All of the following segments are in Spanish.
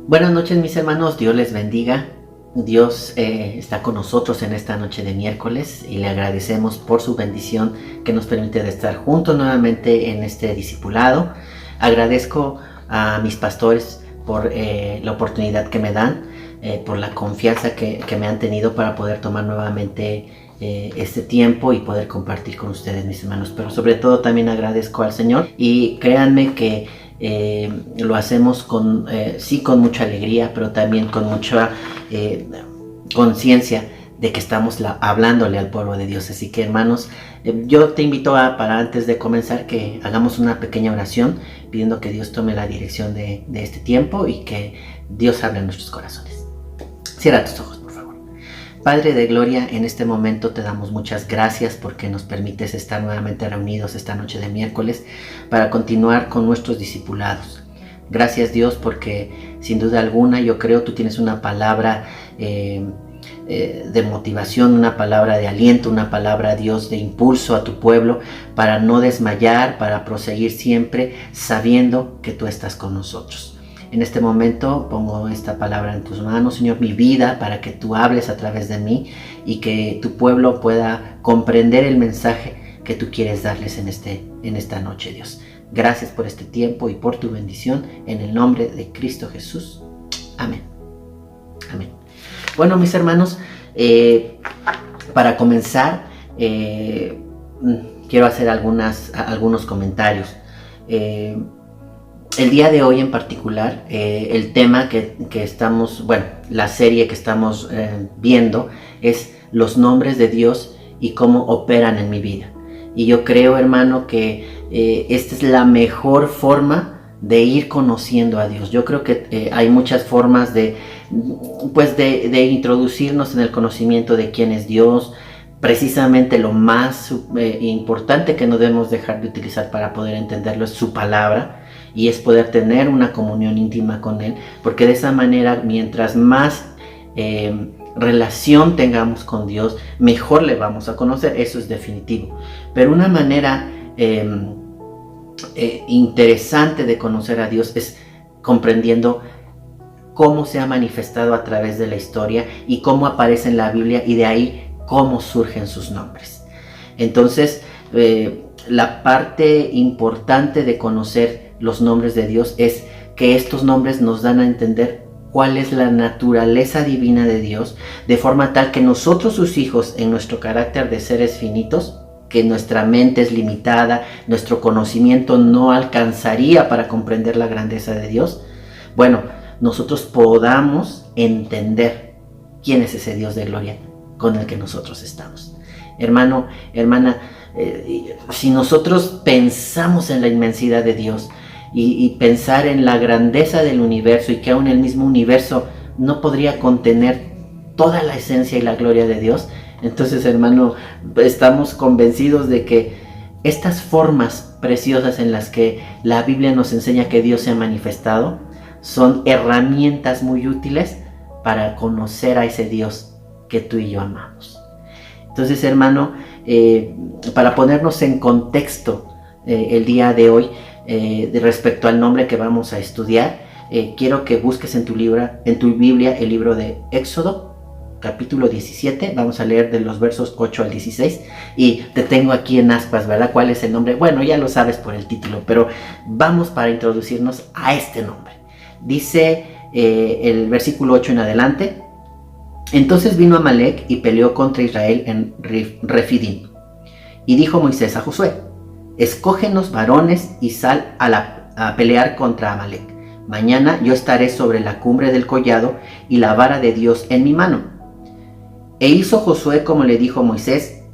Buenas noches, mis hermanos, Dios les bendiga. Dios está con nosotros en esta noche de miércoles y le agradecemos por su bendición que nos permite de estar juntos nuevamente en este discipulado. Agradezco a mis pastores por la oportunidad que me dan, por la confianza que me han tenido para poder tomar nuevamente este tiempo y poder compartir con ustedes, mis hermanos. Pero sobre todo también agradezco al Señor y créanme que lo hacemos con mucha alegría, pero también con mucha conciencia de que estamos hablándole al pueblo de Dios. Así que, hermanos, yo te invito para antes de comenzar que hagamos una pequeña oración pidiendo que Dios tome la dirección de este tiempo y que Dios hable en nuestros corazones. Cierra tus ojos, por favor. Padre de gloria, en este momento te damos muchas gracias porque nos permites estar nuevamente reunidos esta noche de miércoles para continuar con nuestros discipulados. Gracias, Dios, porque sin duda alguna yo creo tú tienes una palabra de motivación, una palabra de aliento, una palabra, Dios, de impulso a tu pueblo para no desmayar, para proseguir siempre sabiendo que tú estás con nosotros. En este momento pongo esta palabra en tus manos, Señor, mi vida, para que tú hables a través de mí y que tu pueblo pueda comprender el mensaje que tú quieres darles en esta noche, Dios. Gracias por este tiempo y por tu bendición, en el nombre de Cristo Jesús. Amén. Amén. Bueno, mis hermanos, para comenzar, quiero hacer algunos comentarios. El día de hoy en particular, el tema que estamos, la serie que estamos viendo es los nombres de Dios y cómo operan en mi vida. Y yo creo, hermano, que esta es la mejor forma de ir conociendo a Dios. Yo creo que hay muchas formas de introducirnos en el conocimiento de quién es Dios. Precisamente lo más importante que no debemos dejar de utilizar para poder entenderlo es su palabra, y es poder tener una comunión íntima con Él, porque de esa manera, mientras más relación tengamos con Dios, mejor le vamos a conocer. Eso es definitivo. Pero una manera interesante de conocer a Dios es comprendiendo cómo se ha manifestado a través de la historia y cómo aparece en la Biblia, y de ahí cómo surgen sus nombres. Entonces, la parte importante de conocer los nombres de Dios es que estos nombres nos dan a entender cuál es la naturaleza divina de Dios, de forma tal que nosotros, sus hijos, en nuestro carácter de seres finitos, que nuestra mente es limitada, nuestro conocimiento no alcanzaría para comprender la grandeza de Dios, nosotros podamos entender quién es ese Dios de gloria con el que nosotros estamos. Hermano, hermana, si nosotros pensamos en la inmensidad de Dios y pensar en la grandeza del universo, y que aún el mismo universo no podría contener toda la esencia y la gloria de Dios, entonces, hermano, estamos convencidos de que estas formas preciosas en las que la Biblia nos enseña que Dios se ha manifestado son herramientas muy útiles para conocer a ese Dios que tú y yo amamos. Entonces, hermano, para ponernos en contexto el día de hoy, respecto al nombre que vamos a estudiar, quiero que busques en tu Biblia el libro de Éxodo, capítulo 17. Vamos a leer de los versos 8 al 16, y te tengo aquí en aspas, ¿verdad? ¿Cuál es el nombre? Bueno, ya lo sabes por el título, pero vamos para introducirnos a este nombre. Dice el versículo 8 en adelante: entonces vino Amalec y peleó contra Israel en Refidim. Y dijo Moisés a Josué: escógenos varones y sal a pelear contra Amalec. Mañana yo estaré sobre la cumbre del collado y la vara de Dios en mi mano. E hizo Josué como le dijo Moisés,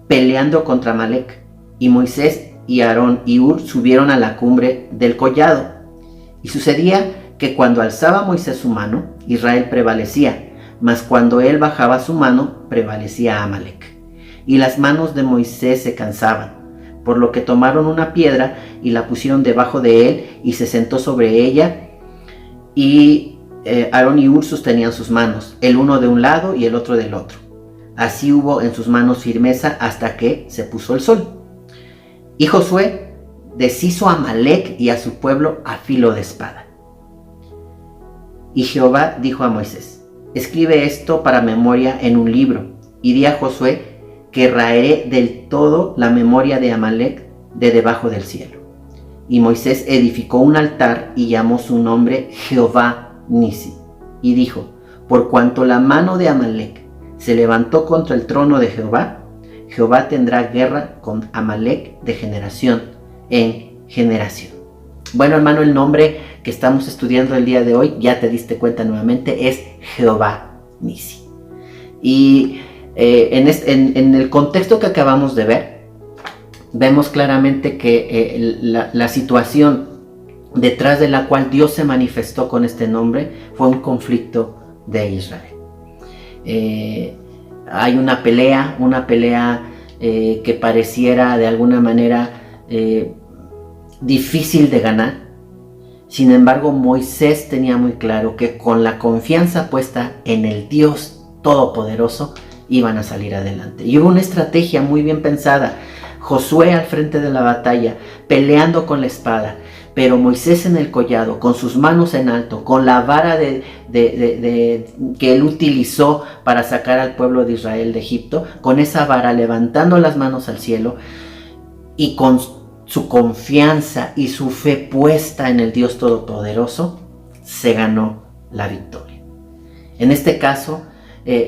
peleando contra Amalec. Y Moisés y Aarón y Hur subieron a la cumbre del collado. Y sucedía que cuando alzaba Moisés su mano, Israel prevalecía, mas cuando él bajaba su mano, prevalecía Amalec. Y las manos de Moisés se cansaban, por lo que tomaron una piedra y la pusieron debajo de él, y se sentó sobre ella, y Aarón y Hur sostenían sus manos, el uno de un lado y el otro del otro. Así hubo en sus manos firmeza hasta que se puso el sol. Y Josué deshizo a Amalec y a su pueblo a filo de espada. Y Jehová dijo a Moisés: escribe esto para memoria en un libro, y di a Josué que raeré del todo la memoria de Amalec de debajo del cielo. Y Moisés edificó un altar y llamó su nombre Jehová Nisi, y dijo: por cuanto la mano de Amalec se levantó contra el trono de Jehová, Jehová tendrá guerra con Amalec de generación en generación. Bueno, hermano, el nombre que estamos estudiando el día de hoy, ya te diste cuenta nuevamente, es Jehová Nisi. Y en el contexto que acabamos de ver, vemos claramente que la situación detrás de la cual Dios se manifestó con este nombre fue un conflicto de Israel. Hay una pelea que pareciera de alguna manera difícil de ganar. Sin embargo, Moisés tenía muy claro que con la confianza puesta en el Dios Todopoderoso iban a salir adelante. Y hubo una estrategia muy bien pensada. Josué al frente de la batalla, peleando con la espada, pero Moisés en el collado, con sus manos en alto, con la vara que él utilizó para sacar al pueblo de Israel de Egipto, con esa vara levantando las manos al cielo y con su confianza y su fe puesta en el Dios Todopoderoso, se ganó la victoria. En este caso,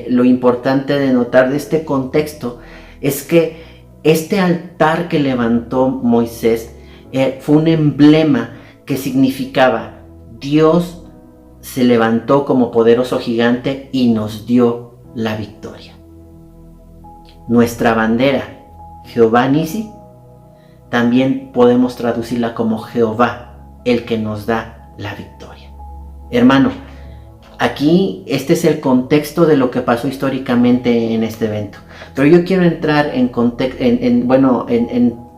lo importante de notar de este contexto es que este altar que levantó Moisés fue un emblema que significaba: Dios se levantó como poderoso gigante y nos dio la victoria. Nuestra bandera, Jehová Nisi, también podemos traducirla como Jehová, el que nos da la victoria. Hermano, aquí este es el contexto de lo que pasó históricamente en este evento. Pero yo quiero entrar en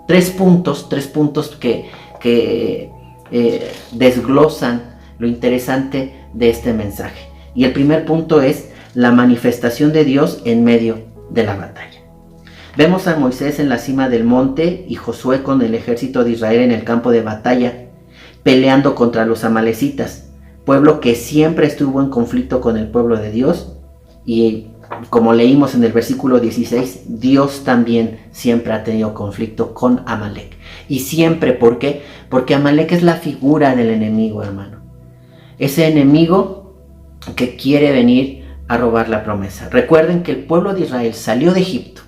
tres puntos que desglosan lo interesante de este mensaje. Y el primer punto es la manifestación de Dios en medio de la batalla. Vemos a Moisés en la cima del monte y Josué con el ejército de Israel en el campo de batalla, peleando contra los amalecitas, pueblo que siempre estuvo en conflicto con el pueblo de Dios. Y como leímos en el versículo 16, Dios también siempre ha tenido conflicto con Amalec. Y siempre, ¿por qué? Porque Amalec es la figura del enemigo, hermano. Ese enemigo que quiere venir a robar la promesa. Recuerden que el pueblo de Israel salió de Egipto.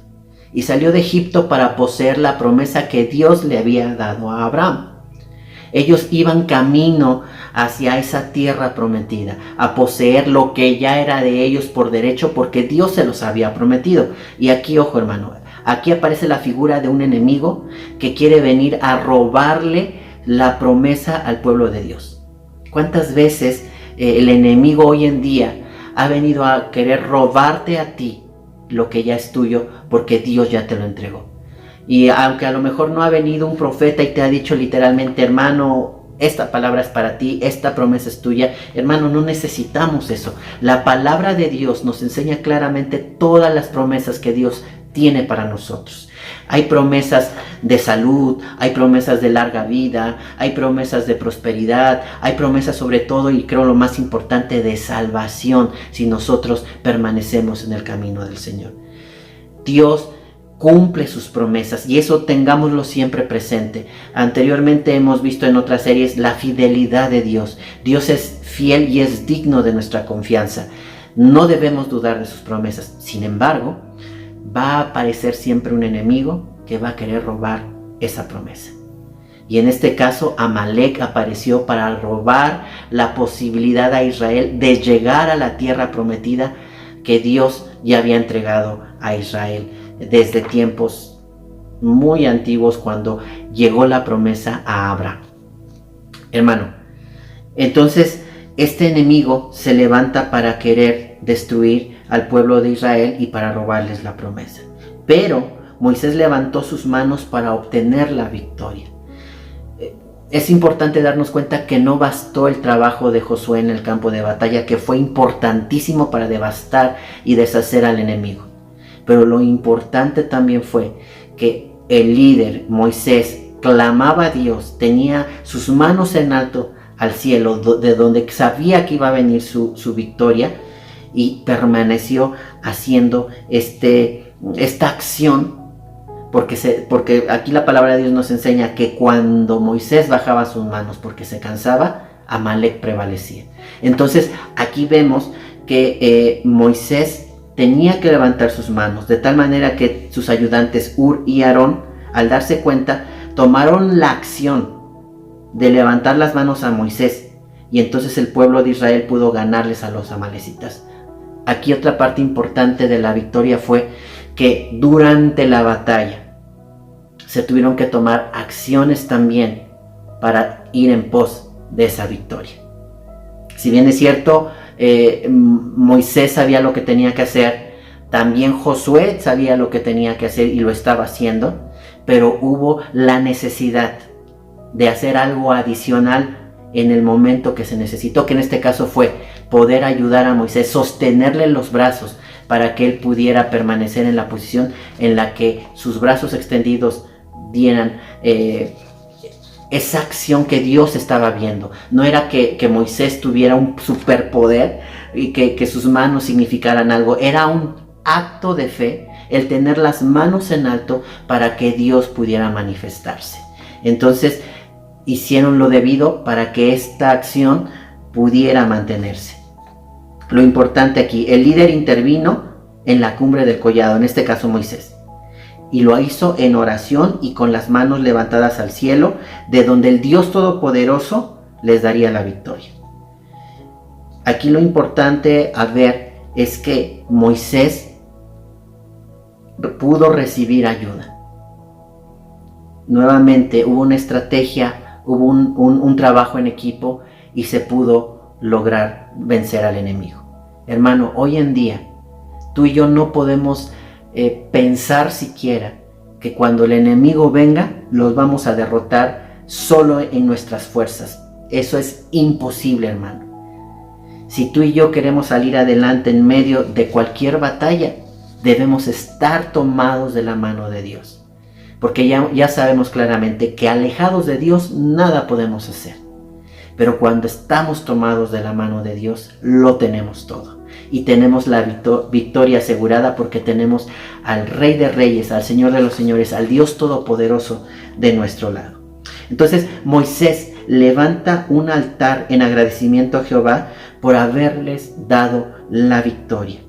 Y salió de Egipto para poseer la promesa que Dios le había dado a Abraham. Ellos iban camino hacia esa tierra prometida, a poseer lo que ya era de ellos por derecho, porque Dios se los había prometido. Y aquí, ojo hermano, aquí aparece la figura de un enemigo que quiere venir a robarle la promesa al pueblo de Dios. ¿Cuántas veces el enemigo hoy en día ha venido a querer robarte a ti lo que ya es tuyo, porque Dios ya te lo entregó? Y aunque a lo mejor no ha venido un profeta y te ha dicho literalmente: hermano, esta palabra es para ti, esta promesa es tuya, hermano, no necesitamos eso. La palabra de Dios nos enseña claramente todas las promesas que Dios tiene para nosotros. Hay promesas de salud, hay promesas de larga vida, hay promesas de prosperidad, hay promesas sobre todo, y creo lo más importante, de salvación, si nosotros permanecemos en el camino del Señor. Dios cumple sus promesas y eso tengámoslo siempre presente. Anteriormente hemos visto en otras series la fidelidad de Dios. Dios es fiel y es digno de nuestra confianza. No debemos dudar de sus promesas. Sin embargo, va a aparecer siempre un enemigo que va a querer robar esa promesa. Y en este caso, Amalec apareció para robar la posibilidad a Israel de llegar a la tierra prometida que Dios ya había entregado a Israel desde tiempos muy antiguos, cuando llegó la promesa a Abraham. Hermano, entonces este enemigo se levanta para querer destruir al pueblo de Israel y para robarles la promesa. Pero Moisés levantó sus manos para obtener la victoria. Es importante darnos cuenta que no bastó el trabajo de Josué en el campo de batalla, que fue importantísimo para devastar y deshacer al enemigo. Pero lo importante también fue que el líder, Moisés, clamaba a Dios, tenía sus manos en alto al cielo, de donde sabía que iba a venir su victoria, y permaneció haciendo esta acción, porque aquí la palabra de Dios nos enseña que cuando Moisés bajaba sus manos porque se cansaba, Amalek prevalecía. Entonces aquí vemos que Moisés tenía que levantar sus manos, de tal manera que sus ayudantes Hur y Aarón, al darse cuenta, tomaron la acción de levantar las manos a Moisés, y entonces el pueblo de Israel pudo ganarles a los amalecitas. Aquí otra parte importante de la victoria fue que durante la batalla se tuvieron que tomar acciones también para ir en pos de esa victoria. Si bien es cierto, Moisés sabía lo que tenía que hacer, también Josué sabía lo que tenía que hacer y lo estaba haciendo, pero hubo la necesidad de hacer algo adicional en el momento que se necesitó, que en este caso fue poder ayudar a Moisés, sostenerle los brazos para que él pudiera permanecer en la posición en la que sus brazos extendidos dieran esa acción que Dios estaba viendo. No era que Moisés tuviera un superpoder y que sus manos significaran algo, era un acto de fe el tener las manos en alto para que Dios pudiera manifestarse. Entonces hicieron lo debido para que esta acción pudiera mantenerse. Lo importante aquí, el líder intervino en la cumbre del collado, en este caso Moisés, y lo hizo en oración y con las manos levantadas al cielo, de donde el Dios Todopoderoso les daría la victoria. Aquí lo importante a ver es que Moisés pudo recibir ayuda. Nuevamente hubo una estrategia, hubo un trabajo en equipo y se pudo lograr vencer al enemigo. Hermano, hoy en día tú y yo no podemos pensar siquiera que cuando el enemigo venga los vamos a derrotar solo en nuestras fuerzas. Eso es imposible, hermano. Si tú y yo queremos salir adelante en medio de cualquier batalla, debemos estar tomados de la mano de Dios. Porque ya sabemos claramente que alejados de Dios nada podemos hacer. Pero cuando estamos tomados de la mano de Dios, lo tenemos todo. Y tenemos la victoria asegurada porque tenemos al Rey de Reyes, al Señor de los Señores, al Dios Todopoderoso de nuestro lado. Entonces Moisés levanta un altar en agradecimiento a Jehová por haberles dado la victoria.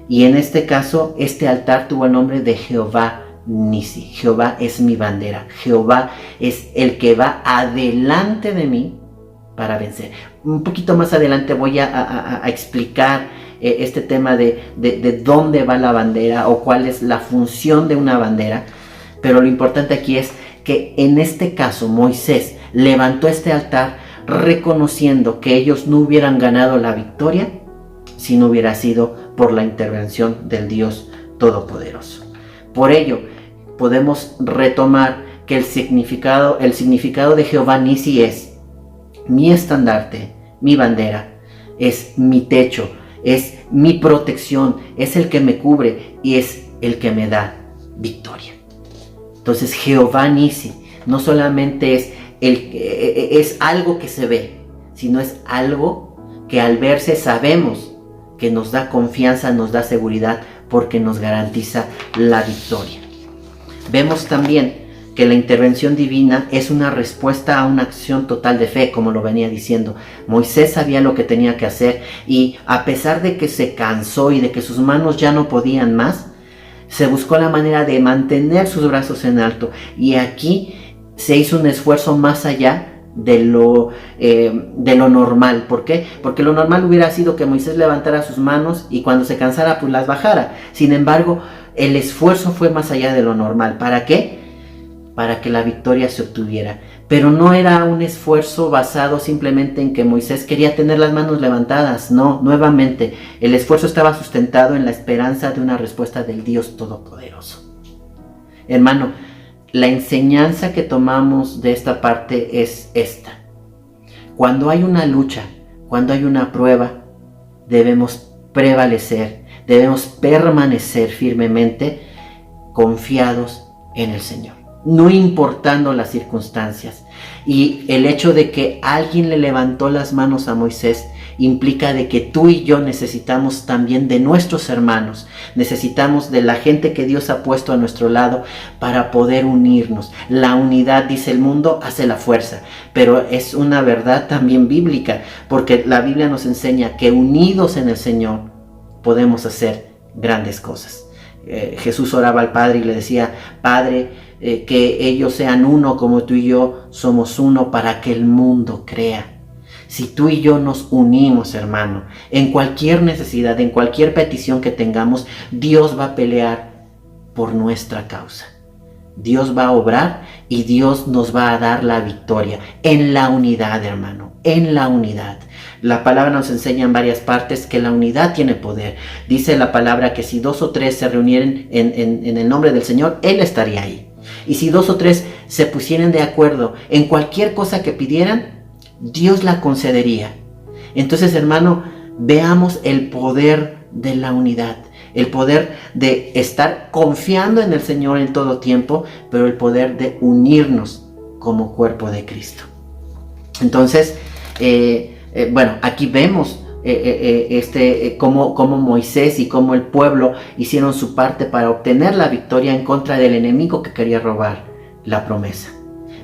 Y en este caso, este altar tuvo el nombre de Jehová Nisi. Jehová es mi bandera. Jehová es el que va adelante de mí para vencer. Un poquito más adelante voy a explicar este tema de dónde va la bandera o cuál es la función de una bandera. Pero lo importante aquí es que en este caso Moisés levantó este altar reconociendo que ellos no hubieran ganado la victoria si no hubiera sido por la intervención del Dios Todopoderoso. Por ello, podemos retomar que el significado de Jehová Nisi es mi estandarte, mi bandera, es mi techo, es mi protección, es el que me cubre y es el que me da victoria. Entonces Jehová Nisi no solamente es algo que se ve, sino es algo que al verse sabemos que nos da confianza, nos da seguridad, porque nos garantiza la victoria. Vemos también que la intervención divina es una respuesta a una acción total de fe, como lo venía diciendo. Moisés sabía lo que tenía que hacer y a pesar de que se cansó y de que sus manos ya no podían más, se buscó la manera de mantener sus brazos en alto, y aquí se hizo un esfuerzo más allá de lo normal. ¿Por qué? Porque lo normal hubiera sido que Moisés levantara sus manos y cuando se cansara pues las bajara. Sin embargo, el esfuerzo fue más allá de lo normal. ¿Para qué? Para que la victoria se obtuviera. Pero no era un esfuerzo basado simplemente en que Moisés quería tener las manos levantadas. No, nuevamente, el esfuerzo estaba sustentado en la esperanza de una respuesta del Dios Todopoderoso. Hermano, la enseñanza que tomamos de esta parte es esta. Cuando hay una lucha, cuando hay una prueba, debemos prevalecer, debemos permanecer firmemente confiados en el Señor. no importando las circunstancias. Y el hecho de que alguien le levantó las manos a Moisés implica de que tú y yo necesitamos también de nuestros hermanos, necesitamos de la gente que Dios ha puesto a nuestro lado para poder unirnos. La unidad, dice el mundo, hace la fuerza, pero es una verdad también bíblica, porque la Biblia nos enseña que unidos en el Señor podemos hacer grandes cosas. Jesús oraba al Padre y le decía: Padre, que ellos sean uno como tú y yo somos uno, para que el mundo crea. Si tú y yo nos unimos, hermano, en cualquier necesidad, en cualquier petición que tengamos, Dios va a pelear por nuestra causa. Dios va a obrar y Dios nos va a dar la victoria en la unidad, hermano, en la unidad. La palabra nos enseña en varias partes que la unidad tiene poder. Dice la palabra que si 2 o 3 se reunieren en el nombre del Señor, Él estaría ahí. Y si 2 o 3 se pusieran de acuerdo en cualquier cosa que pidieran, Dios la concedería. Entonces, hermano, veamos el poder de la unidad, el poder de estar confiando en el Señor en todo tiempo, pero el poder de unirnos como cuerpo de Cristo. Entonces, bueno, aquí vemos cómo Moisés y cómo el pueblo hicieron su parte para obtener la victoria en contra del enemigo que quería robar la promesa.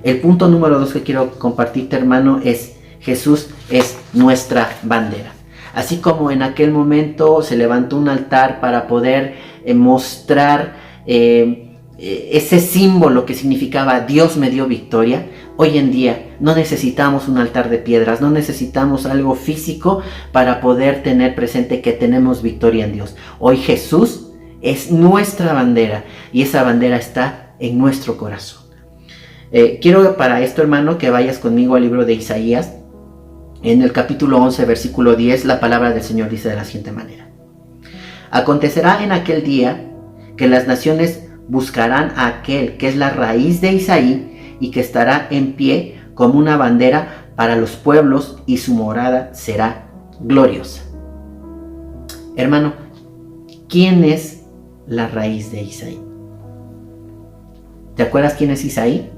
El punto número 2 que quiero compartirte, hermano, es: Jesús es nuestra bandera. Así como en aquel momento se levantó un altar para poder mostrar ese símbolo que significaba Dios me dio victoria, hoy en día no necesitamos un altar de piedras, no necesitamos algo físico para poder tener presente que tenemos victoria en Dios. Hoy Jesús es nuestra bandera y esa bandera está en nuestro corazón. Quiero para esto, hermano, que vayas conmigo al libro de Isaías. En el capítulo 11, versículo 10, la palabra del Señor dice de la siguiente manera: Acontecerá en aquel día que las naciones buscarán a aquel que es la raíz de Isaí y que estará en pie como una bandera para los pueblos, y su morada será gloriosa. Hermano, ¿quién es la raíz de Isaí? ¿Te acuerdas quién es Isaí?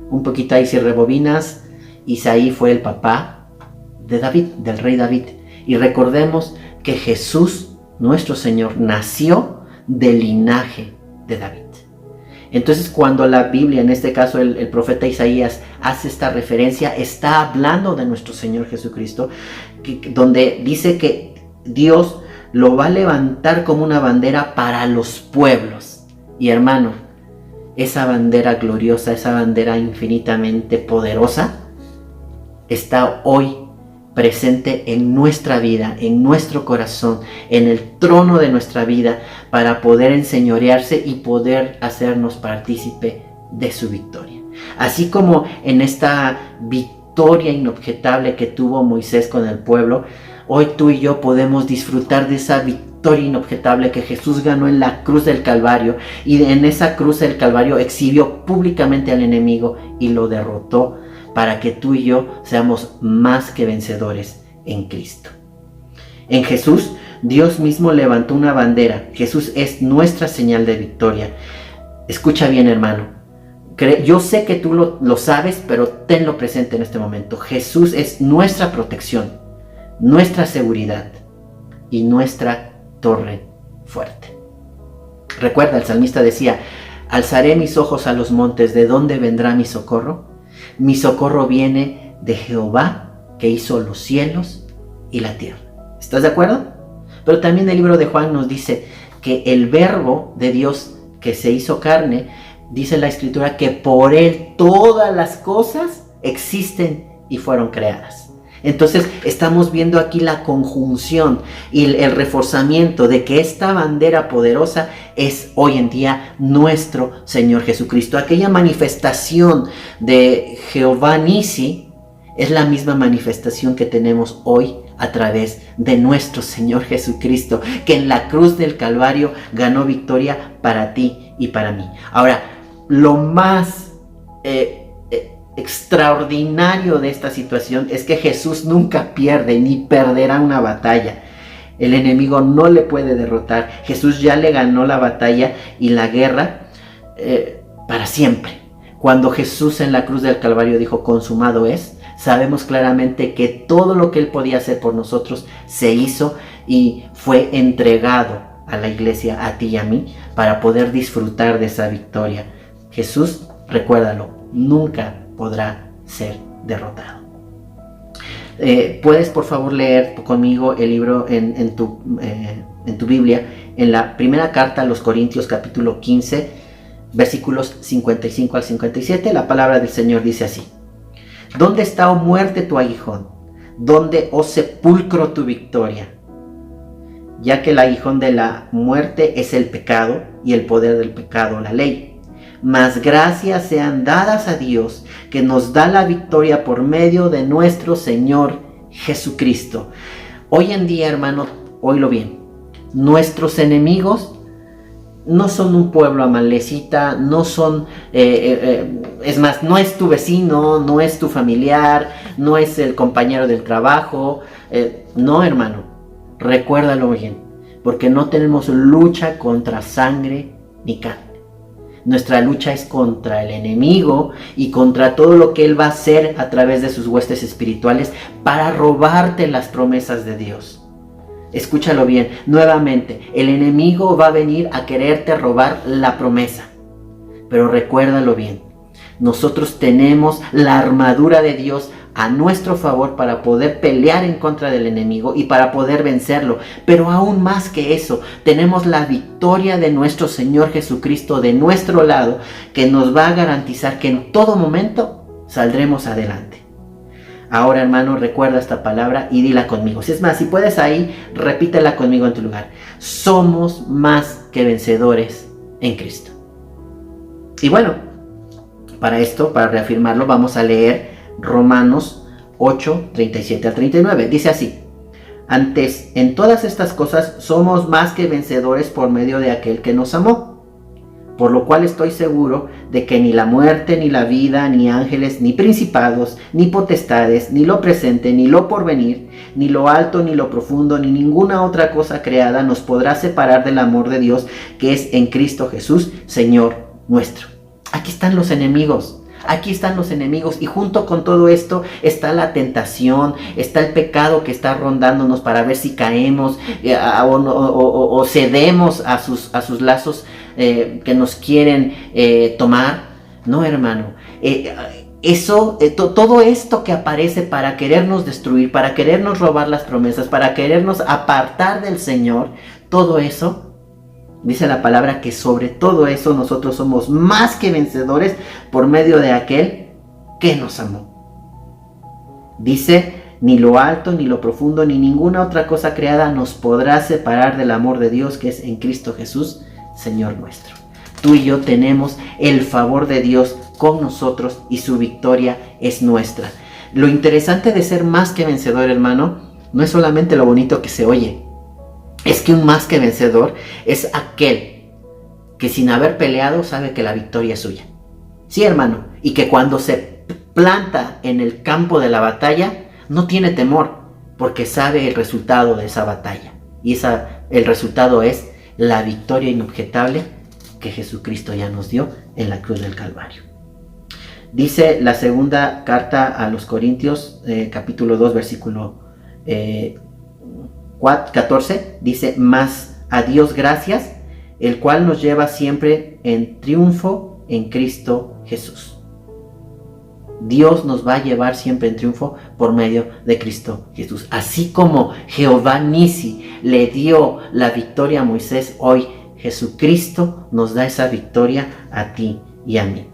Un poquito ahí si rebobinas, Isaí fue el papá de David, del rey David. Y recordemos que Jesús, nuestro Señor, nació del linaje de David. Entonces, cuando la Biblia, en este caso el profeta Isaías, hace esta referencia, está hablando de nuestro Señor Jesucristo, donde dice que Dios lo va a levantar como una bandera para los pueblos. Y hermano, esa bandera gloriosa, esa bandera infinitamente poderosa, está hoy presente en nuestra vida, en nuestro corazón, en el trono de nuestra vida, para poder enseñorearse y poder hacernos partícipe de su victoria. Así como en esta victoria inobjetable que tuvo Moisés con el pueblo, hoy tú y yo podemos disfrutar de esa victoria inobjetable que Jesús ganó en la cruz del Calvario, y en esa cruz del Calvario exhibió públicamente al enemigo y lo derrotó, para que tú y yo seamos más que vencedores en Cristo. En Jesús, Dios mismo levantó una bandera. Jesús es nuestra señal de victoria. Escucha bien, hermano. Yo sé que tú lo sabes, pero tenlo presente en este momento. Jesús es nuestra protección, nuestra seguridad y nuestra torre fuerte. Recuerda, el salmista decía: alzaré mis ojos a los montes, ¿de dónde vendrá mi socorro? Mi socorro viene de Jehová, que hizo los cielos y la tierra. ¿Estás de acuerdo? Pero también el libro de Juan nos dice que el verbo de Dios que se hizo carne, dice la escritura que por él todas las cosas existen y fueron creadas. Entonces estamos viendo aquí la conjunción y el reforzamiento de que esta bandera poderosa es hoy en día nuestro Señor Jesucristo. Aquella manifestación de Jehová Nisi es la misma manifestación que tenemos hoy a través de nuestro Señor Jesucristo, que en la cruz del Calvario ganó victoria para ti y para mí. Ahora, lo más extraordinario de esta situación es que Jesús nunca pierde ni perderá una batalla. El enemigo no le puede derrotar. Jesús ya le ganó la batalla y la guerra para siempre. Cuando Jesús en la cruz del Calvario dijo consumado es, sabemos claramente que todo lo que Él podía hacer por nosotros se hizo y fue entregado a la iglesia, a ti y a mí, para poder disfrutar de esa victoria. Jesús, recuérdalo, nunca podrá ser derrotado. ¿Puedes por favor leer conmigo el libro en tu Biblia, en la primera carta a los Corintios capítulo 15, versículos 55 al 57? La palabra del Señor dice así: ¿Dónde está, oh muerte, tu aguijón? ¿Dónde, oh sepulcro, tu victoria? Ya que el aguijón de la muerte es el pecado, y el poder del pecado la ley. Mas gracias sean dadas a Dios, que nos da la victoria por medio de nuestro Señor Jesucristo. Hoy en día, hermano, oílo bien, nuestros enemigos no son un pueblo amalecita, no son, es más, no es tu vecino, no es tu familiar, no es el compañero del trabajo, no, hermano, recuérdalo bien, porque no tenemos lucha contra sangre ni carne. Nuestra lucha es contra el enemigo y contra todo lo que él va a hacer a través de sus huestes espirituales para robarte las promesas de Dios. Escúchalo bien, nuevamente, el enemigo va a venir a quererte robar la promesa. Pero recuérdalo bien, nosotros tenemos la armadura de Dios a nuestro favor para poder pelear en contra del enemigo y para poder vencerlo. Pero aún más que eso, tenemos la victoria de nuestro Señor Jesucristo de nuestro lado, que nos va a garantizar que en todo momento saldremos adelante. Ahora, hermano, recuerda esta palabra y dila conmigo. Si es más, si puedes ahí, repítela conmigo en tu lugar. Somos más que vencedores en Cristo. Y bueno, para esto, para reafirmarlo, vamos a leer Romanos 8, 37 al 39. Dice así: Antes, en todas estas cosas, somos más que vencedores por medio de aquel que nos amó. Por lo cual estoy seguro de que ni la muerte, ni la vida, ni ángeles, ni principados, ni potestades, ni lo presente, ni lo porvenir, ni lo alto, ni lo profundo, ni ninguna otra cosa creada nos podrá separar del amor de Dios que es en Cristo Jesús, Señor nuestro. Aquí están los enemigos. Aquí están los enemigos, y junto con todo esto está la tentación, está el pecado que está rondándonos para ver si caemos o cedemos a sus lazos que nos quieren tomar. No, hermano, todo esto que aparece para querernos destruir, para querernos robar las promesas, para querernos apartar del Señor, todo eso, dice la palabra que sobre todo eso nosotros somos más que vencedores por medio de aquel que nos amó. Dice: ni lo alto, ni lo profundo, ni ninguna otra cosa creada nos podrá separar del amor de Dios que es en Cristo Jesús, Señor nuestro. Tú y yo tenemos el favor de Dios con nosotros y su victoria es nuestra. Lo interesante de ser más que vencedor, hermano, no es solamente lo bonito que se oye. Es que un más que vencedor es aquel que sin haber peleado sabe que la victoria es suya. Sí, hermano, y que cuando se planta en el campo de la batalla no tiene temor, porque sabe el resultado de esa batalla. Y el resultado es la victoria inobjetable que Jesucristo ya nos dio en la cruz del Calvario. Dice la segunda carta a los Corintios, capítulo 2, versículo 14, dice: Mas a Dios gracias, el cual nos lleva siempre en triunfo en Cristo Jesús. Dios nos va a llevar siempre en triunfo por medio de Cristo Jesús. Así como Jehová Nisi le dio la victoria a Moisés, hoy Jesucristo nos da esa victoria a ti y a mí.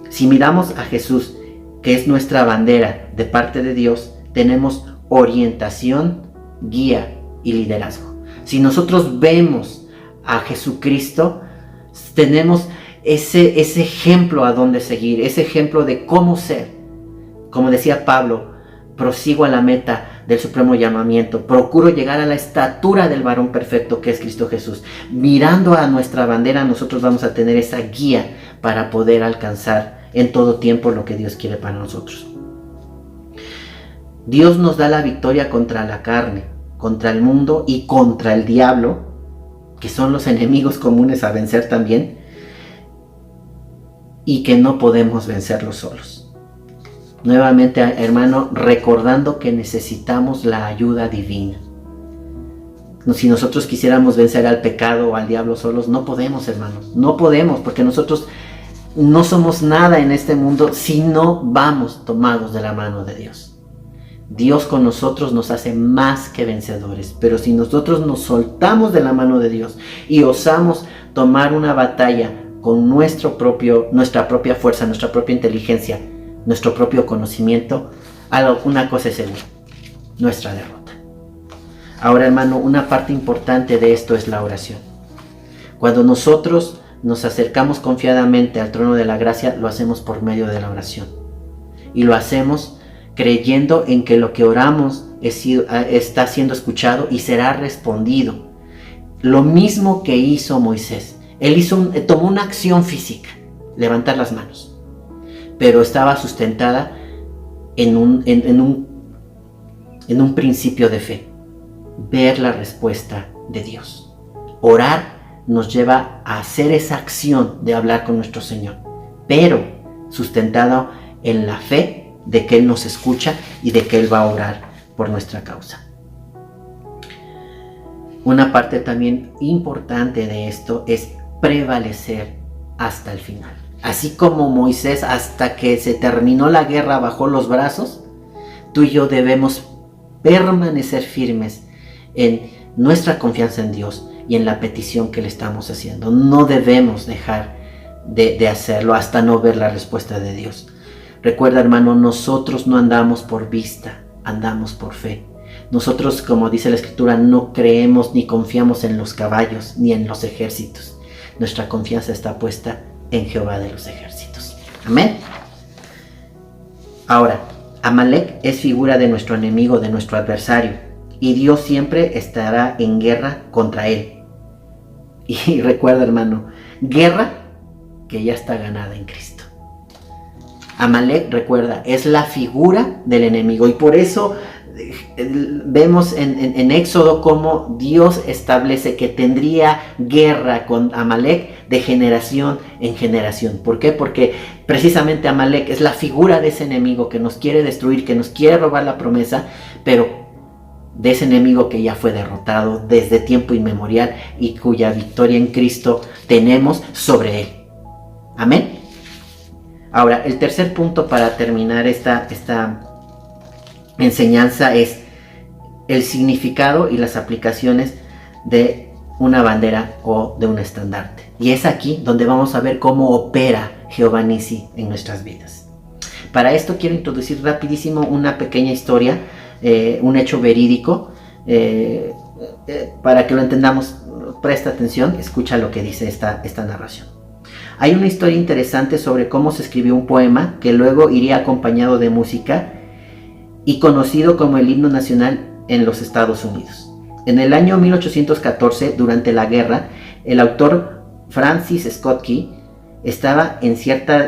Si miramos a Jesús, que es nuestra bandera de parte de Dios, tenemos orientación, guía y liderazgo. Si nosotros vemos a Jesucristo, tenemos ese ejemplo a donde seguir, ese ejemplo de cómo ser. Como decía Pablo: prosigo a la meta del supremo llamamiento, procuro llegar a la estatura del varón perfecto que es Cristo Jesús. Mirando a nuestra bandera, nosotros vamos a tener esa guía para poder alcanzar en todo tiempo lo que Dios quiere para nosotros. Dios nos da la victoria contra la carne, contra el mundo y contra el diablo, que son los enemigos comunes a vencer también. y que no podemos vencerlos solos. Nuevamente, hermano, recordando que necesitamos la ayuda divina. Si nosotros quisiéramos vencer al pecado o al diablo solos, no podemos, hermanos. No podemos, porque nosotros no somos nada en este mundo si no vamos tomados de la mano de Dios. Dios con nosotros nos hace más que vencedores, pero si nosotros nos soltamos de la mano de Dios y osamos tomar una batalla con nuestra propia fuerza, nuestra propia inteligencia, nuestro propio conocimiento, una cosa es segura: nuestra derrota. Ahora, hermano, una parte importante de esto es la oración. Cuando nosotros nos acercamos confiadamente al trono de la gracia, lo hacemos por medio de la oración. Y lo hacemos creyendo en que lo que oramos está siendo escuchado y será respondido. Lo mismo que hizo Moisés. Él tomó una acción física, levantar las manos, pero estaba sustentada en un principio de fe: ver la respuesta de Dios. Orar nos lleva a hacer esa acción de hablar con nuestro Señor, pero sustentado en la fe de que Él nos escucha y de que Él va a orar por nuestra causa. Una parte también importante de esto es prevalecer hasta el final. Así como Moisés, hasta que se terminó la guerra, bajó los brazos, tú y yo debemos permanecer firmes en nuestra confianza en Dios y en la petición que le estamos haciendo. No debemos dejar de hacerlo hasta no ver la respuesta de Dios. Recuerda, hermano, nosotros no andamos por vista, andamos por fe. Nosotros, como dice la Escritura, no creemos ni confiamos en los caballos ni en los ejércitos. Nuestra confianza está puesta en Jehová de los ejércitos. Amén. Ahora, Amalek es figura de nuestro enemigo, de nuestro adversario, y Dios siempre estará en guerra contra él. Y recuerda, hermano, guerra que ya está ganada en Cristo. Amalek, recuerda, es la figura del enemigo, y por eso vemos en Éxodo cómo Dios establece que tendría guerra con Amalek de generación en generación. ¿Por qué? Porque precisamente Amalek es la figura de ese enemigo que nos quiere destruir, que nos quiere robar la promesa, pero de ese enemigo que ya fue derrotado desde tiempo inmemorial y cuya victoria en Cristo tenemos sobre él. Amén. Ahora, el tercer punto para terminar esta enseñanza es el significado y las aplicaciones de una bandera o de un estandarte. Y es aquí donde vamos a ver cómo opera Jehová Nissi en nuestras vidas. Para esto quiero introducir rapidísimo una pequeña historia, un hecho verídico, para que lo entendamos. Presta atención, escucha lo que dice esta narración. Hay una historia interesante sobre cómo se escribió un poema que luego iría acompañado de música y conocido como el himno nacional en los Estados Unidos. En el año 1814, durante la guerra, el autor Francis Scott Key estaba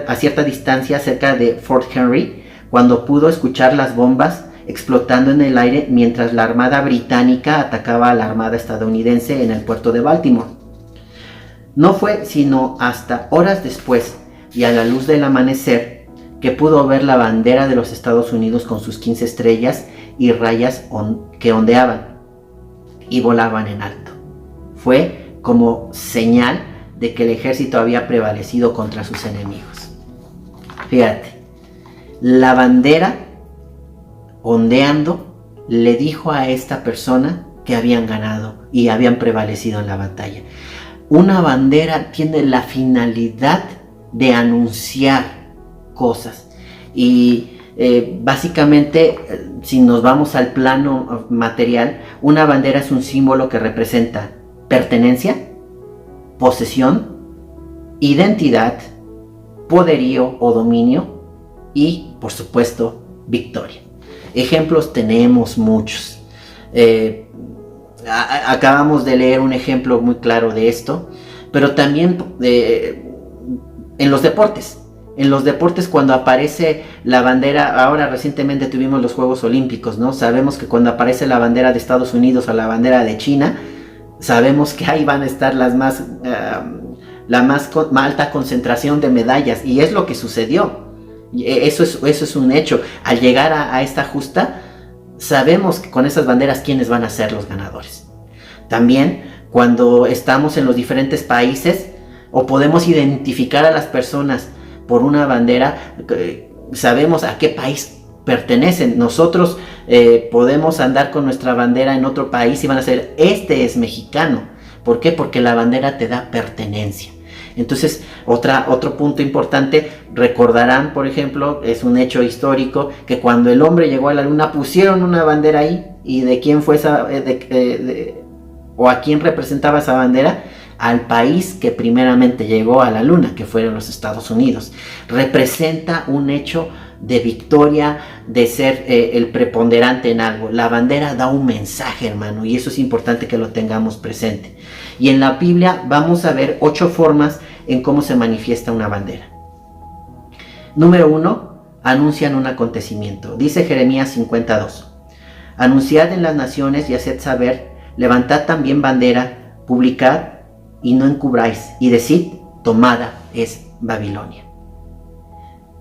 a cierta distancia cerca de Fort Henry cuando pudo escuchar las bombas explotando en el aire mientras la armada británica atacaba a la armada estadounidense en el puerto de Baltimore. No fue sino hasta horas después y a la luz del amanecer que pudo ver la bandera de los Estados Unidos con sus 15 estrellas y rayas que ondeaban y volaban en alto. Fue como señal de que el ejército había prevalecido contra sus enemigos. Fíjate, la bandera ondeando le dijo a esta persona que habían ganado y habían prevalecido en la batalla. Una bandera tiene la finalidad de anunciar cosas y básicamente, si nos vamos al plano material, una bandera es un símbolo que representa pertenencia, posesión, identidad, poderío o dominio y, por supuesto, victoria. Ejemplos tenemos muchos. Acabamos de leer un ejemplo muy claro de esto, pero también en los deportes. En los deportes, cuando aparece la bandera, ahora recientemente tuvimos los Juegos Olímpicos, ¿no? Sabemos que cuando aparece la bandera de Estados Unidos o la bandera de China, sabemos que ahí van a estar las más la más alta concentración de medallas, y es lo que sucedió. Eso es un hecho. Al llegar a esta justa, sabemos que con esas banderas quiénes van a ser los ganadores. También cuando estamos en los diferentes países o podemos identificar a las personas por una bandera, sabemos a qué país pertenecen. Nosotros podemos andar con nuestra bandera en otro país y van a ser, este es mexicano. ¿Por qué? Porque la bandera te da pertenencia. Entonces, otro punto importante, recordarán, por ejemplo, es un hecho histórico, que cuando el hombre llegó a la luna pusieron una bandera ahí, y de quién fue esa, o a quién representaba esa bandera, al país que primeramente llegó a la luna, que fueron los Estados Unidos. Representa un hecho de victoria, de ser el preponderante en algo. La bandera da un mensaje, hermano, y eso es importante que lo tengamos presente. Y en la Biblia vamos a ver 8 formas en cómo se manifiesta una bandera. Número 1, anuncian un acontecimiento. Dice Jeremías 52. Anunciad en las naciones y haced saber, levantad también bandera, publicad y no encubráis, y decid, tomada es Babilonia.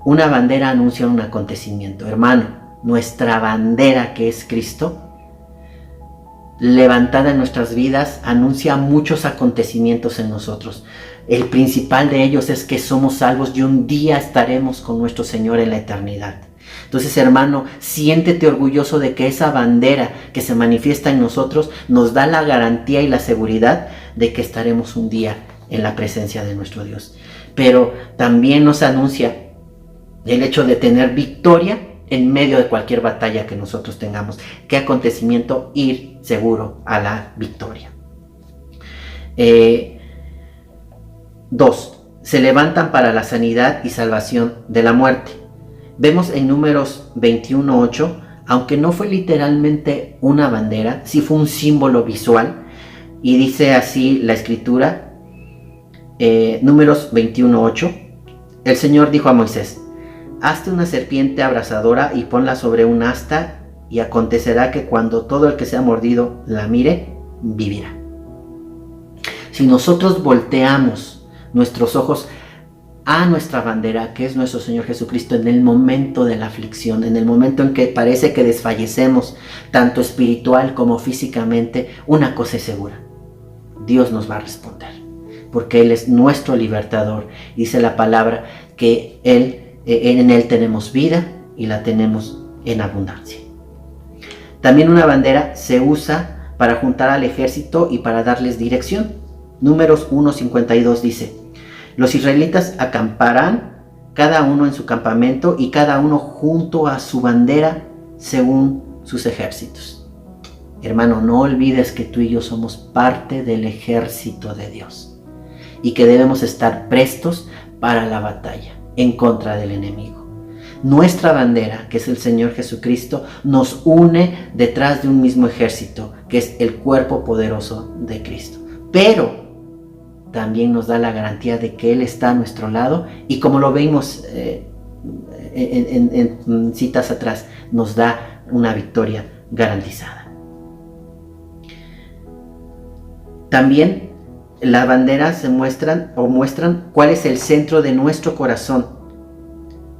Una bandera anuncia un acontecimiento. Hermano, nuestra bandera, que es Cristo, levantada en nuestras vidas, anuncia muchos acontecimientos en nosotros. El principal de ellos es que somos salvos y un día estaremos con nuestro Señor en la eternidad. Entonces, hermano, siéntete orgulloso de que esa bandera que se manifiesta en nosotros nos da la garantía y la seguridad de que estaremos un día en la presencia de nuestro Dios. Pero también nos anuncia el hecho de tener victoria en medio de cualquier batalla que nosotros tengamos. ¿Qué acontecimiento? Ir seguro a la victoria. 2. Se levantan para la sanidad y salvación de la muerte. Vemos en Números 21:8, aunque no fue literalmente una bandera, sí fue un símbolo visual, y dice así la escritura, Números 21:8, el Señor dijo a Moisés, hazte una serpiente abrasadora y ponla sobre un asta, y acontecerá que cuando todo el que sea mordido la mire, vivirá. Si nosotros volteamos nuestros ojos a nuestra bandera, que es nuestro Señor Jesucristo, en el momento de la aflicción, en el momento en que parece que desfallecemos, tanto espiritual como físicamente, una cosa es segura: Dios nos va a responder, porque Él es nuestro libertador. Dice la palabra que en Él tenemos vida y la tenemos en abundancia. También una bandera se usa para juntar al ejército y para darles dirección. Números 1:52 dice, los israelitas acamparán cada uno en su campamento y cada uno junto a su bandera según sus ejércitos. Hermano, no olvides que tú y yo somos parte del ejército de Dios y que debemos estar prestos para la batalla en contra del enemigo. Nuestra bandera, que es el Señor Jesucristo, nos une detrás de un mismo ejército, que es el cuerpo poderoso de Cristo. Pero también nos da la garantía de que Él está a nuestro lado, y como lo vimos en citas atrás, nos da una victoria garantizada. También las banderas muestran cuál es el centro de nuestro corazón.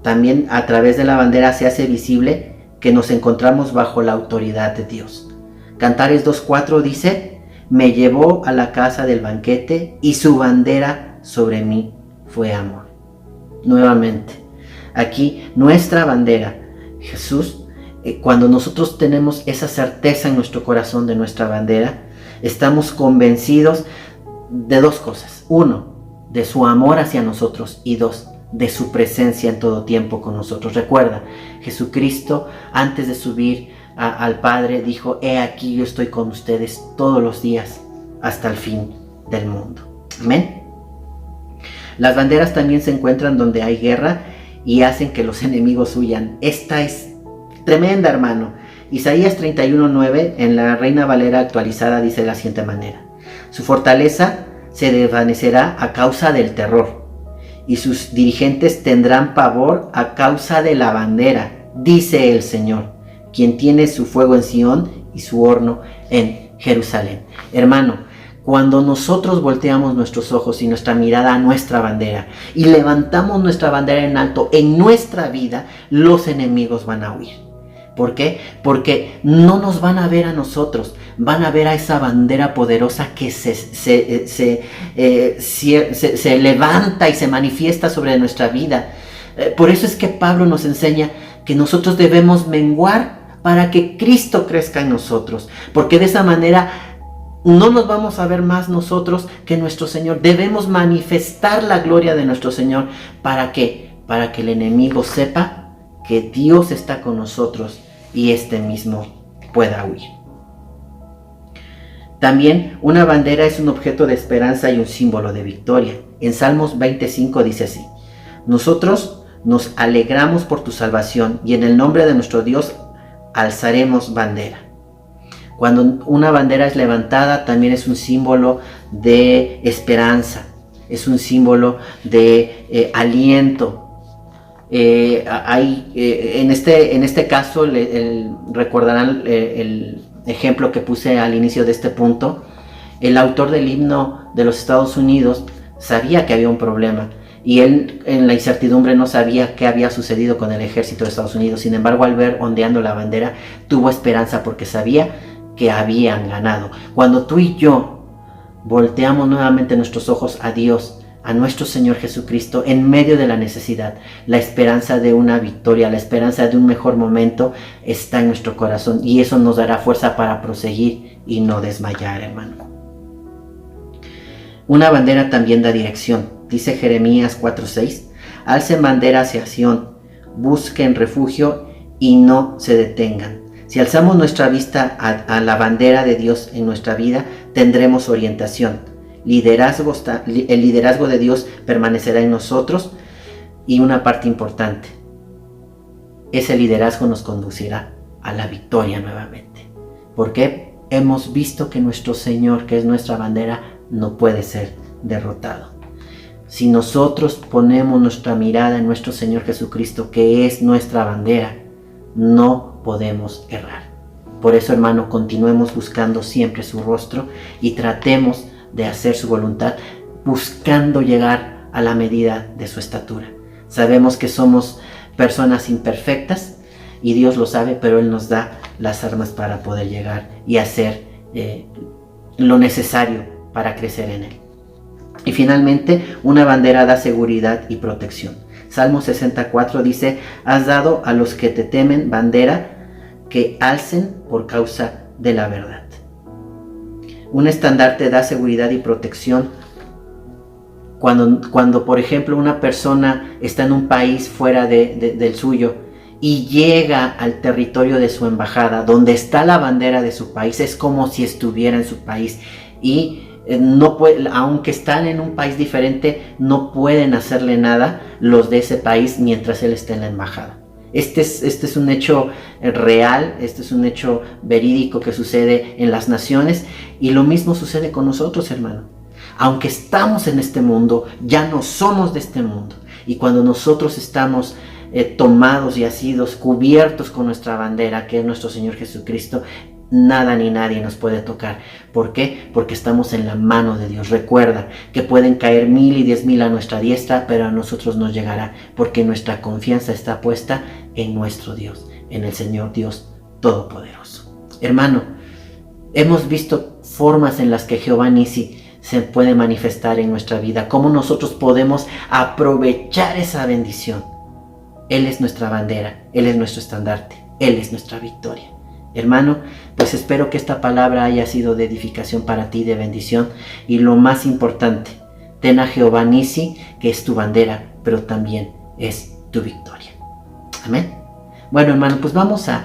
También a través de la bandera se hace visible que nos encontramos bajo la autoridad de Dios. Cantares 2:4 dice, me llevó a la casa del banquete y su bandera sobre mí fue amor. Nuevamente, aquí nuestra bandera, Jesús, cuando nosotros tenemos esa certeza en nuestro corazón de nuestra bandera, estamos convencidos de dos cosas. 1, de su amor hacia nosotros, y 2, de su presencia en todo tiempo con nosotros. Recuerda, Jesucristo, antes de subir al Padre, dijo, he aquí yo estoy con ustedes todos los días hasta el fin del mundo. Amén. Las banderas también se encuentran donde hay guerra y hacen que los enemigos huyan. Esta es tremenda, hermano. Isaías 31:9 en la Reina Valera actualizada dice de la siguiente manera: su fortaleza se desvanecerá a causa del terror, y sus dirigentes tendrán pavor a causa de la bandera, dice el Señor, quien tiene su fuego en Sión y su horno en Jerusalén. Hermano, Cuando nosotros volteamos nuestros ojos y nuestra mirada a nuestra bandera y levantamos nuestra bandera en alto en nuestra vida, los enemigos van a huir. ¿Por qué? Porque no nos van a ver a nosotros, van a ver a esa bandera poderosa que se levanta y se manifiesta sobre nuestra vida. Por eso es que Pablo nos enseña que nosotros debemos menguar para que Cristo crezca en nosotros, porque de esa manera no nos vamos a ver más nosotros que nuestro Señor. Debemos manifestar la gloria de nuestro Señor. ¿Para qué? Para que el enemigo sepa que Dios está con nosotros y este mismo pueda huir. También una bandera es un objeto de esperanza y un símbolo de victoria. En Salmos 25 dice así: nosotros nos alegramos por tu salvación y en el nombre de nuestro Dios alzaremos bandera. Cuando una bandera es levantada, también es un símbolo de esperanza, es un símbolo de aliento. En este caso recordarán el ejemplo que puse al inicio de este punto. El autor del himno de los Estados Unidos sabía que había un problema y él, en la incertidumbre, no sabía qué había sucedido con el ejército de Estados Unidos. Sin embargo, al ver ondeando la bandera, tuvo esperanza porque sabía que habían ganado. Cuando tú y yo volteamos nuevamente nuestros ojos a Dios, a nuestro Señor Jesucristo, en medio de la necesidad, la esperanza de una victoria, la esperanza de un mejor momento está en nuestro corazón, y eso nos dará fuerza para proseguir y no desmayar, hermano. Una bandera también da dirección. Dice Jeremías 4:6: alcen bandera hacia Sión, busquen refugio y no se detengan. Si alzamos nuestra vista a la bandera de Dios en nuestra vida, tendremos orientación. El liderazgo de Dios permanecerá en nosotros, y una parte importante, ese liderazgo nos conducirá a la victoria nuevamente. Porque hemos visto que nuestro Señor, que es nuestra bandera, no puede ser derrotado. Si nosotros ponemos nuestra mirada en nuestro Señor Jesucristo, que es nuestra bandera, no podemos errar. Por eso, hermano, continuemos buscando siempre su rostro y tratemos de hacer su voluntad, buscando llegar a la medida de su estatura. Sabemos que somos personas imperfectas y Dios lo sabe, pero Él nos da las armas para poder llegar y hacer lo necesario para crecer en Él. Y finalmente, una bandera da seguridad y protección. Salmo 64 dice: has dado a los que te temen bandera que alcen por causa de la verdad. Un estandarte da seguridad y protección cuando por ejemplo, una persona está en un país fuera del suyo y llega al territorio de su embajada, donde está la bandera de su país. Es como si estuviera en su país, y no puede, aunque están en un país diferente, no pueden hacerle nada los de ese país mientras él esté en la embajada. Este es un hecho real, este es un hecho verídico que sucede en las naciones, y lo mismo sucede con nosotros, hermano. Aunque estamos en este mundo, ya no somos de este mundo, y cuando nosotros estamos tomados y asidos, cubiertos con nuestra bandera, que es nuestro Señor Jesucristo, nada ni nadie nos puede tocar. ¿Por qué? Porque estamos en la mano de Dios. Recuerda que pueden caer 1000 y 10,000 a nuestra diestra, pero a nosotros nos llegará, porque nuestra confianza está puesta en nuestro Dios, en el Señor Dios Todopoderoso. Hermano, hemos visto formas en las que Jehová Nisi se puede manifestar en nuestra vida, cómo nosotros podemos aprovechar esa bendición. Él es nuestra bandera, Él es nuestro estandarte, Él es nuestra victoria. Hermano, pues espero que esta palabra haya sido de edificación para ti, de bendición, y lo más importante, ten a Jehová Nisi, que es tu bandera, pero también es tu victoria. Amén. Bueno, hermano, pues vamos a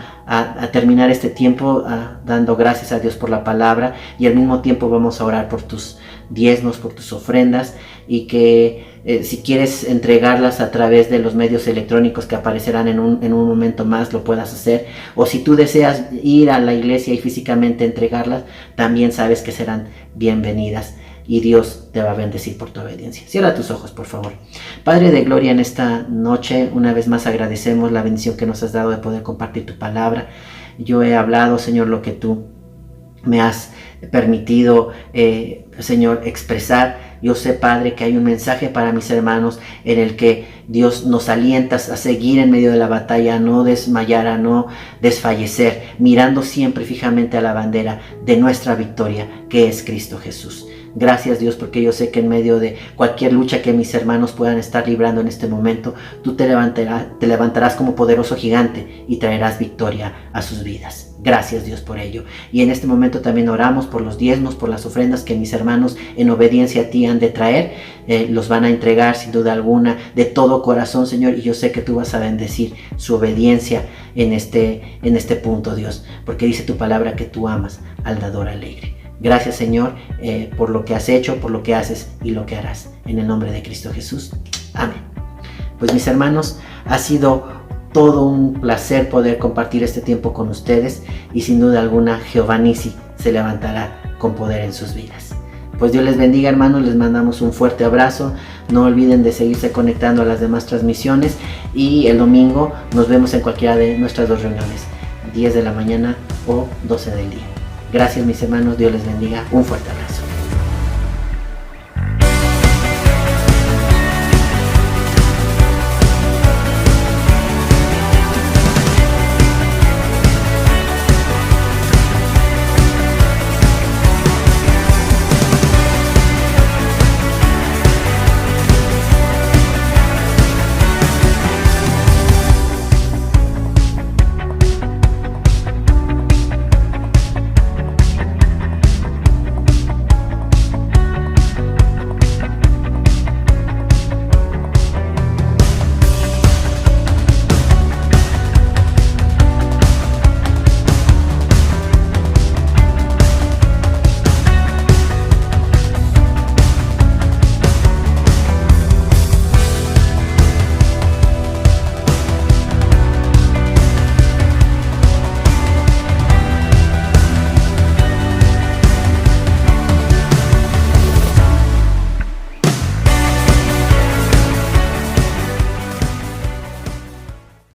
terminar este tiempo dando gracias a Dios por la palabra, y al mismo tiempo vamos a orar por tus diezmos, por tus ofrendas, y que si quieres entregarlas a través de los medios electrónicos que aparecerán en un momento más, lo puedas hacer. O si tú deseas ir a la iglesia y físicamente entregarlas, también sabes que serán bienvenidas, y Dios te va a bendecir por tu obediencia. Cierra tus ojos, por favor. Padre de gloria, en esta noche, una vez más agradecemos la bendición que nos has dado de poder compartir tu palabra. Yo he hablado, Señor, lo que tú me has permitido Señor, expresar. Yo sé, Padre, que hay un mensaje para mis hermanos en el que Dios nos alienta a seguir en medio de la batalla, a no desmayar, a no desfallecer, mirando siempre fijamente a la bandera de nuestra victoria, que es Cristo Jesús. Gracias, Dios, porque yo sé que en medio de cualquier lucha que mis hermanos puedan estar librando en este momento, tú te levantarás como poderoso gigante y traerás victoria a sus vidas. Gracias, Dios, por ello. Y en este momento también oramos por los diezmos, por las ofrendas que mis hermanos en obediencia a ti han de traer. Los van a entregar sin duda alguna de todo corazón, Señor, y yo sé que tú vas a bendecir su obediencia en este punto, Dios, porque dice tu palabra que tú amas al dador alegre. Gracias, Señor, por lo que has hecho, por lo que haces y lo que harás. En el nombre de Cristo Jesús. Amén. Pues mis hermanos, ha sido todo un placer poder compartir este tiempo con ustedes y sin duda alguna Jehová Nisi se levantará con poder en sus vidas. Pues Dios les bendiga, hermanos, les mandamos un fuerte abrazo. No olviden de seguirse conectando a las demás transmisiones y el domingo nos vemos en cualquiera de nuestras dos reuniones, 10 de la mañana o 12 del día. Gracias, mis hermanos, Dios les bendiga, un fuerte abrazo.